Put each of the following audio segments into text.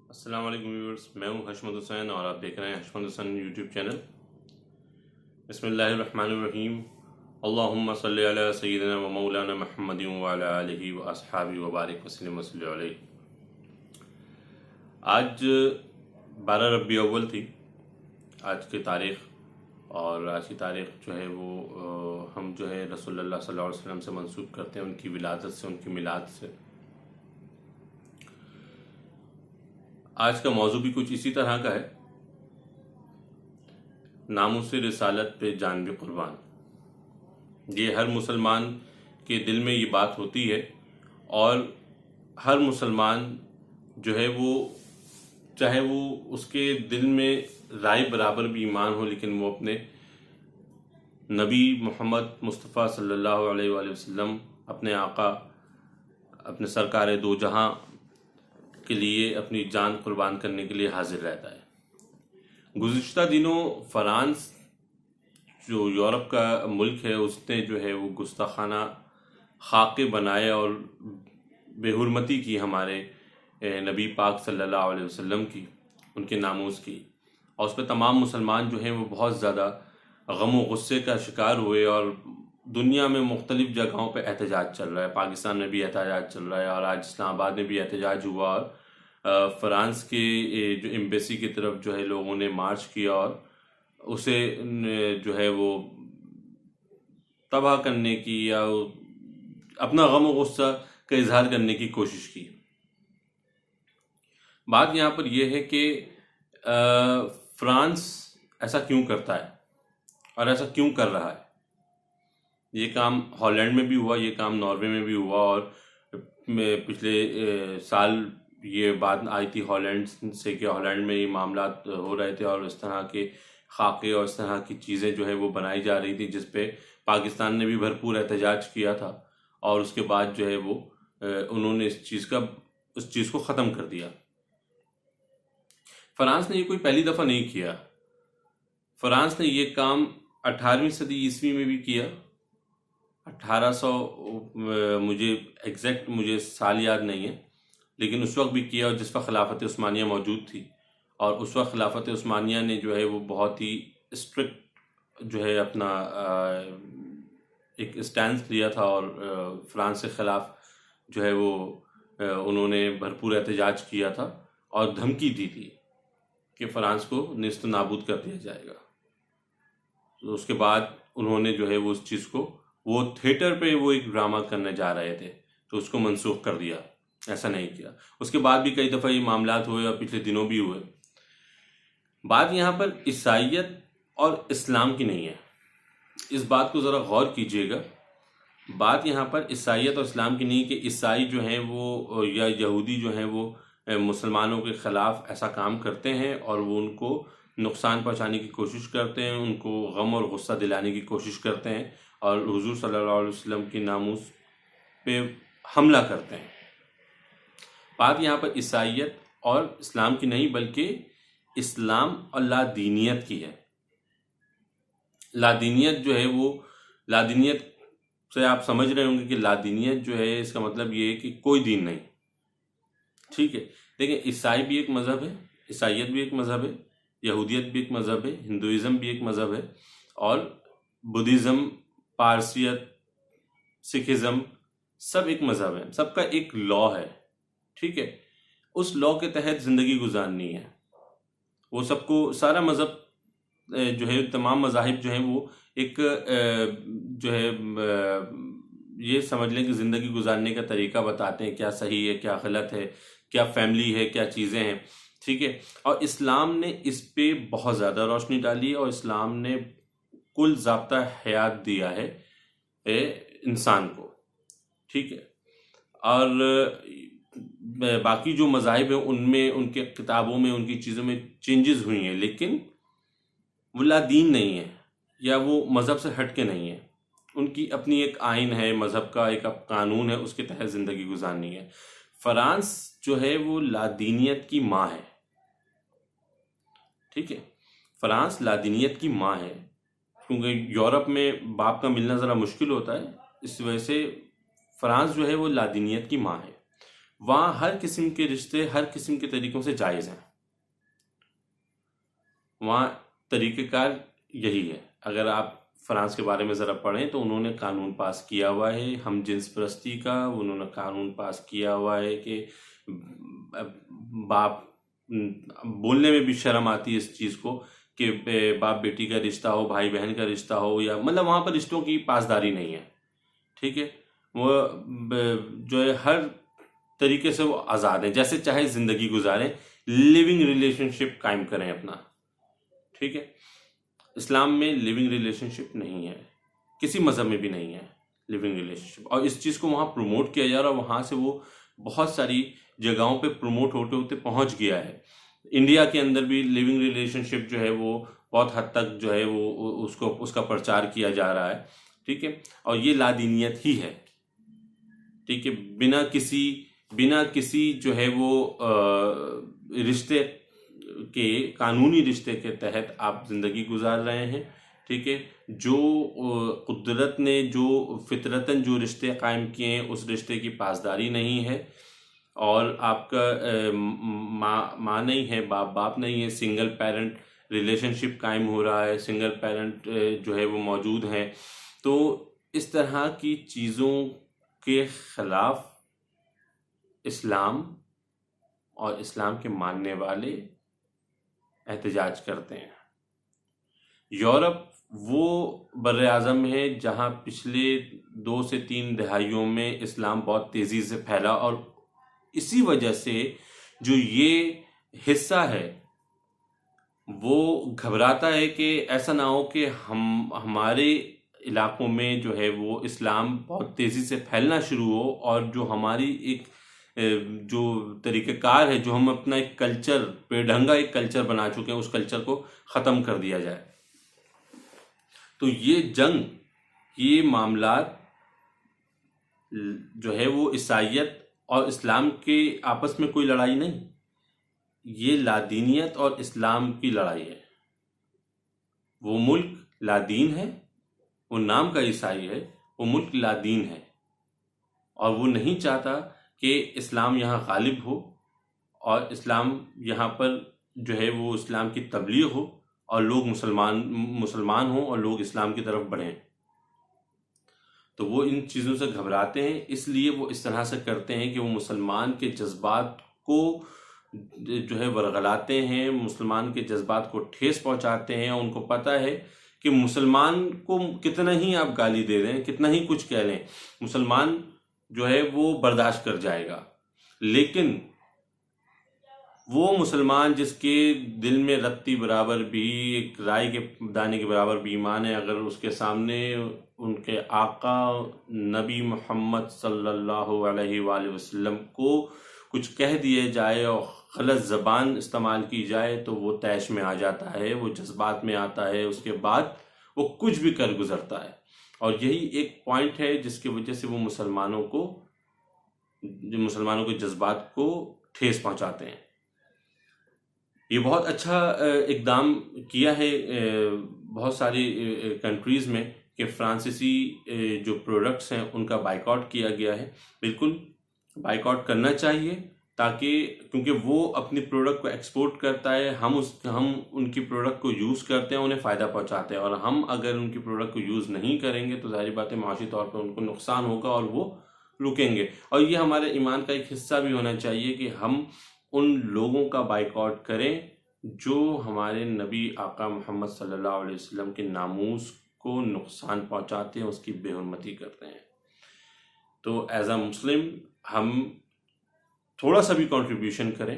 السلام علیکم ویورز، میں ہوں حشمت حسین اور آپ دیکھ رہے ہیں حشمت حسین یوٹیوب چینل۔ بسم اللہ الرحمن الرحیم۔ اللہم صلی علی سیدنا و مولانا محمد وعلی آلہ و اصحابہ وبارک وسلم وصلی علیہ۔ آج 12 ربیع اول تھی آج کی تاریخ، اور آج کی تاریخ جو ہے وہ ہم جو ہے رسول اللہ صلی اللہ علیہ وسلم سے منسوب کرتے ہیں، ان کی ولادت سے، ان کی میلاد سے۔ آج کا موضوع بھی کچھ اسی طرح کا ہے، ناموس رسالت پہ جان بھی قربان۔ یہ ہر مسلمان کے دل میں یہ بات ہوتی ہے، اور ہر مسلمان جو ہے وہ چاہے وہ اس کے دل میں رائے برابر بھی ایمان ہو، لیکن وہ اپنے نبی محمد مصطفیٰ صلی اللہ علیہ وآلہ وسلم، اپنے آقا، اپنے سرکار دو جہاں کے لیے اپنی جان قربان کرنے کے لیے حاضر رہتا ہے۔ گزشتہ دنوں فرانس جو یورپ کا ملک ہے، اس نے جو ہے وہ گستاخانہ خاکے بنائے اور بے حرمتی کی ہمارے نبی پاک صلی اللہ علیہ وسلم کی، ان کے ناموس کی، اور اس پہ تمام مسلمان جو ہیں وہ بہت زیادہ غم و غصے کا شکار ہوئے، اور دنیا میں مختلف جگہوں پہ احتجاج چل رہا ہے۔ پاکستان میں بھی احتجاج چل رہا ہے، اور آج اسلام آباد میں بھی احتجاج ہوا، اور فرانس کے جو ایمبیسی کی طرف جو ہے لوگوں نے مارچ کیا اور اسے جو ہے وہ تباہ کرنے کی یا اپنا غم و غصہ کا اظہار کرنے کی کوشش کی۔ بات یہاں پر یہ ہے کہ فرانس ایسا کیوں کرتا ہے اور ایسا کیوں کر رہا ہے۔ یہ کام ہالینڈ میں بھی ہوا، یہ کام ناروے میں بھی ہوا، اور پچھلے سال یہ بات آئی تھی ہالینڈ سے کہ ہالینڈ میں یہ معاملات ہو رہے تھے، اور اس طرح کے خاکے اور اس طرح کی چیزیں جو ہے وہ بنائی جا رہی تھی، جس پہ پاکستان نے بھی بھرپور احتجاج کیا تھا، اور اس کے بعد جو ہے وہ انہوں نے اس چیز کو ختم کر دیا۔ فرانس نے یہ کوئی پہلی دفعہ نہیں کیا، فرانس نے یہ کام 18ویں صدی عیسوی میں بھی کیا۔ 1800 مجھے سال یاد نہیں ہے، لیکن اس وقت بھی کیا، اور جس وقت خلافت عثمانیہ موجود تھی، اور اس وقت خلافت عثمانیہ نے جو ہے وہ بہت ہی اسٹرکٹ جو ہے اپنا ایک اسٹینس لیا تھا، اور فرانس کے خلاف جو ہے وہ انہوں نے بھرپور احتجاج کیا تھا، اور دھمکی دی تھی کہ فرانس کو نیست و نابود کر دیا جائے گا۔ تو اس کے بعد انہوں نے جو ہے وہ اس چیز کو، وہ تھیٹر پہ وہ ایک ڈرامہ کرنے جا رہے تھے تو اس کو منسوخ کر دیا، ایسا نہیں کیا۔ اس کے بعد بھی کئی دفعہ یہ معاملات ہوئے، اور پچھلے دنوں بھی ہوئے۔ بات یہاں پر عیسائیت اور اسلام کی نہیں ہے، اس بات کو ذرا غور کیجئے گا۔ بات یہاں پر عیسائیت اور اسلام کی نہیں کہ عیسائی جو ہیں وہ یا یہودی جو ہیں وہ مسلمانوں کے خلاف ایسا کام کرتے ہیں، اور وہ ان کو نقصان پہنچانے کی کوشش کرتے ہیں، ان کو غم اور غصہ دلانے کی کوشش کرتے ہیں، اور حضور صلی اللہ علیہ وسلم کی ناموس پہ حملہ کرتے ہیں۔ بات یہاں پر عیسائیت اور اسلام کی نہیں، بلکہ اسلام اور لادینیت کی ہے۔ لادینیت جو ہے وہ، لادینیت سے آپ سمجھ رہے ہوں گے کہ لادینیت جو ہے اس کا مطلب یہ ہے کہ کوئی دین نہیں، ٹھیک ہے۔ دیکھیں، عیسائی بھی ایک مذہب ہے، عیسائیت بھی ایک مذہب ہے، یہودیت بھی ایک مذہب ہے، ہندوازم بھی ایک مذہب ہے، اور بدھزم، پارسیت، سکھزم، سب ایک مذہب ہے، سب کا ایک لا ہے، ٹھیک ہے۔ اس لا کے تحت زندگی گزارنی ہے، وہ سب کو، سارا مذہب جو ہے، تمام مذاہب جو ہیں وہ ایک جو ہے یہ سمجھ لیں کہ زندگی گزارنے کا طریقہ بتاتے ہیں، کیا صحیح ہے، کیا غلط ہے، کیا فیملی ہے، کیا چیزیں ہیں، ٹھیک ہے۔ اور اسلام نے اس پہ بہت زیادہ روشنی ڈالی ہے، اور اسلام نے کل ضابطہ حیات دیا ہے انسان کو، ٹھیک ہے۔ اور باقی جو مذاہب ہیں ان میں، ان کے کتابوں میں، ان کی چیزوں میں چینجز ہوئی ہیں، لیکن وہ لا دین نہیں ہے، یا وہ مذہب سے ہٹ کے نہیں ہے۔ ان کی اپنی ایک آئین ہے، مذہب کا ایک قانون ہے، اس کے تحت زندگی گزارنی ہے۔ فرانس جو ہے وہ لادینیت کی ماں ہے، ٹھیک ہے۔ فرانس لادینیت کی ماں ہے، کیونکہ یورپ میں باپ کا ملنا ذرا مشکل ہوتا ہے، اس وجہ سے فرانس جو ہے وہ لادینیت کی ماں ہے۔ وہاں ہر قسم کے رشتے ہر قسم کے طریقوں سے جائز ہیں. وہاں طریقہ کار یہی ہے. اگر آپ فرانس کے بارے میں ذرا پڑھیں تو انہوں نے قانون پاس کیا ہوا ہے ہم جنس پرستی کا. انہوں نے قانون پاس کیا ہوا ہے کہ باپ، بولنے میں بھی شرم آتی ہے اس چیز کو کہ باپ بیٹی کا رشتہ ہو، بھائی بہن کا رشتہ ہو، یا مطلب وہاں پر رشتوں کی پاسداری نہیں ہے. ٹھیک ہے، وہ جو ہے ہر طریقے سے وہ آزاد ہیں، جیسے چاہے زندگی گزاریں، لیونگ ریلیشن شپ قائم کریں اپنا. ٹھیک ہے، اسلام میں لیونگ ریلیشن شپ نہیں ہے، کسی مذہب میں بھی نہیں ہے لیونگ ریلیشن شپ، اور اس چیز کو وہاں پروموٹ کیا جا رہا ہے. وہاں سے وہ بہت ساری جگہوں پہ پروموٹ ہوتے ہوتے پہنچ گیا ہے. انڈیا کے اندر بھی لیونگ ریلیشن شپ جو ہے وہ بہت حد تک جو ہے وہ اس کا پرچار کیا جا رہا ہے. ٹھیک ہے، اور یہ لادینیت ہی ہے. ٹھیک ہے، بنا کسی جو ہے وہ رشتے کے، قانونی رشتے کے تحت آپ زندگی گزار رہے ہیں. ٹھیک ہے، جو قدرت نے جو فطرتاً جو رشتے قائم کیے ہیں اس رشتے کی پاسداری نہیں ہے، اور آپ کا ماں نہیں ہے، باپ نہیں ہے، سنگل پیرنٹ ریلیشن شپ قائم ہو رہا ہے، سنگل پیرنٹ جو ہے وہ موجود ہیں. تو اس طرح کی چیزوں کے خلاف اسلام اور اسلام کے ماننے والے احتجاج کرتے ہیں. یورپ وہ بر اعظم ہے جہاں پچھلے 2 سے 3 دہائیوں میں اسلام بہت تیزی سے پھیلا، اور اسی وجہ سے جو یہ حصہ ہے وہ گھبراتا ہے کہ ایسا نہ ہو کہ ہمارے علاقوں میں جو ہے وہ اسلام بہت تیزی سے پھیلنا شروع ہو، اور جو ہماری ایک جو طریقہ کار ہے، جو ہم اپنا ایک کلچر، بے ڈھنگا ایک کلچر بنا چکے ہیں، اس کلچر کو ختم کر دیا جائے. تو یہ جنگ، یہ معاملات جو ہے وہ عیسائیت اور اسلام کے آپس میں کوئی لڑائی نہیں، یہ لادینیت اور اسلام کی لڑائی ہے. وہ ملک لادین ہے، وہ نام کا عیسائی ہے، وہ ملک لادین ہے، اور وہ نہیں چاہتا کہ اسلام یہاں غالب ہو، اور اسلام یہاں پر جو ہے وہ اسلام کی تبلیغ ہو، اور لوگ مسلمان ہوں اور لوگ اسلام کی طرف بڑھیں. تو وہ ان چیزوں سے گھبراتے ہیں، اس لیے وہ اس طرح سے کرتے ہیں کہ وہ مسلمان کے جذبات کو جو ہے ورغلاتے ہیں، مسلمان کے جذبات کو ٹھیس پہنچاتے ہیں. ان کو پتہ ہے کہ مسلمان کو کتنا ہی آپ گالی دے رہے ہیں، کتنا ہی کچھ کہہ لیں، مسلمان جو ہے وہ برداشت کر جائے گا. لیکن وہ مسلمان جس کے دل میں رتی برابر بھی، ایک رائی کے دانے کے برابر بھی ایمان ہے، اگر اس کے سامنے ان کے آقا نبی محمد صلی اللہ علیہ وآلہ وسلم کو کچھ کہہ دیا جائے اور غلط زبان استعمال کی جائے تو وہ طیش میں آ جاتا ہے، وہ جذبات میں آتا ہے، اس کے بعد وہ کچھ بھی کر گزرتا ہے. اور یہی ایک پوائنٹ ہے جس کی وجہ سے وہ مسلمانوں کے جذبات کو ٹھیس پہنچاتے ہیں. یہ بہت اچھا اقدام کیا ہے بہت ساری کنٹریز میں کہ فرانسیسی جو پروڈکٹس ہیں ان کا بائیکاٹ کیا گیا ہے. بالکل بائیکاٹ کرنا چاہیے، تاکہ کیونکہ وہ اپنی پروڈکٹ کو ایکسپورٹ کرتا ہے، ہم ان کی پروڈکٹ کو یوز کرتے ہیں، انہیں فائدہ پہنچاتے ہیں، اور ہم اگر ان کی پروڈکٹ کو یوز نہیں کریں گے تو ظاہری بات ہے معاشی طور پہ ان کو نقصان ہوگا اور وہ رکیں گے. اور یہ ہمارے ایمان کا ایک حصہ بھی ہونا چاہیے کہ ہم ان لوگوں کا بائیکاٹ کریں جو ہمارے نبی آقا محمد صلی اللہ علیہ وسلم کے ناموس کو نقصان پہنچاتے ہیں، اس کی بے حرمتی کرتے ہیں. تو ایز اے مسلم ہم تھوڑا سا بھی کنٹریبیوشن کریں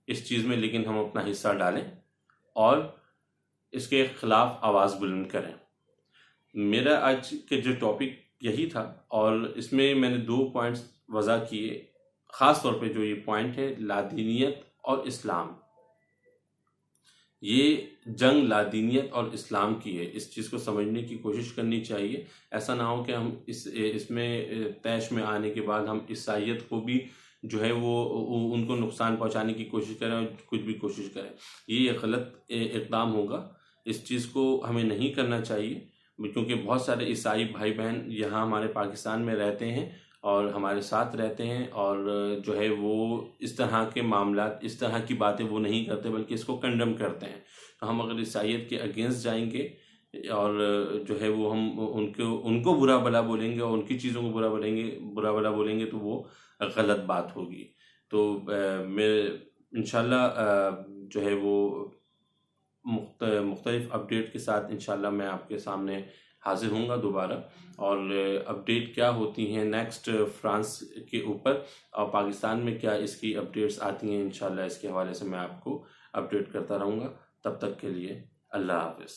اس چیز میں، لیکن ہم اپنا حصہ ڈالیں اور اس کے خلاف آواز بلند کریں. میرا آج کے جو ٹاپک یہی تھا، اور اس میں نے 2 پوائنٹس وضع کیے. خاص طور پہ جو یہ پوائنٹ ہے لادینیت اور اسلام، یہ جنگ لادینیت اور اسلام کی ہے. اس چیز کو سمجھنے کی کوشش کرنی چاہیے. ایسا نہ ہو کہ ہم اس میں طیش میں آنے کے بعد ہم عیسائیت کو بھی جو ہے وہ ان کو نقصان پہنچانے کی کوشش کریں اور کچھ بھی کوشش کریں. یہ ایک غلط اقدام ہوگا. اس چیز کو ہمیں نہیں کرنا چاہیے، کیونکہ بہت سارے عیسائی بھائی بہن یہاں ہمارے پاکستان میں رہتے ہیں اور ہمارے ساتھ رہتے ہیں، اور جو ہے وہ اس طرح کے معاملات، اس طرح کی باتیں وہ نہیں کرتے بلکہ اس کو کنڈم کرتے ہیں۔ تو ہم اگر عیسائیت کے اگینسٹ جائیں گے اور جو ہے وہ ہم ان کو برا بھلا بولیں گے اور ان کی چیزوں کو برا بھلا بولیں گے تو وہ غلط بات ہوگی۔ تو میں انشاءاللہ جو ہے وہ مختلف اپڈیٹ کے ساتھ انشاءاللہ میں آپ کے سامنے حاضر ہوں گا دوبارہ، اور اپڈیٹ کیا ہوتی ہیں نیکسٹ فرانس کے اوپر اور پاکستان میں کیا اس کی اپڈیٹس آتی ہیں، انشاءاللہ اس کے حوالے سے میں آپ کو اپڈیٹ کرتا رہوں گا۔ تب تک کے لیے اللہ حافظ۔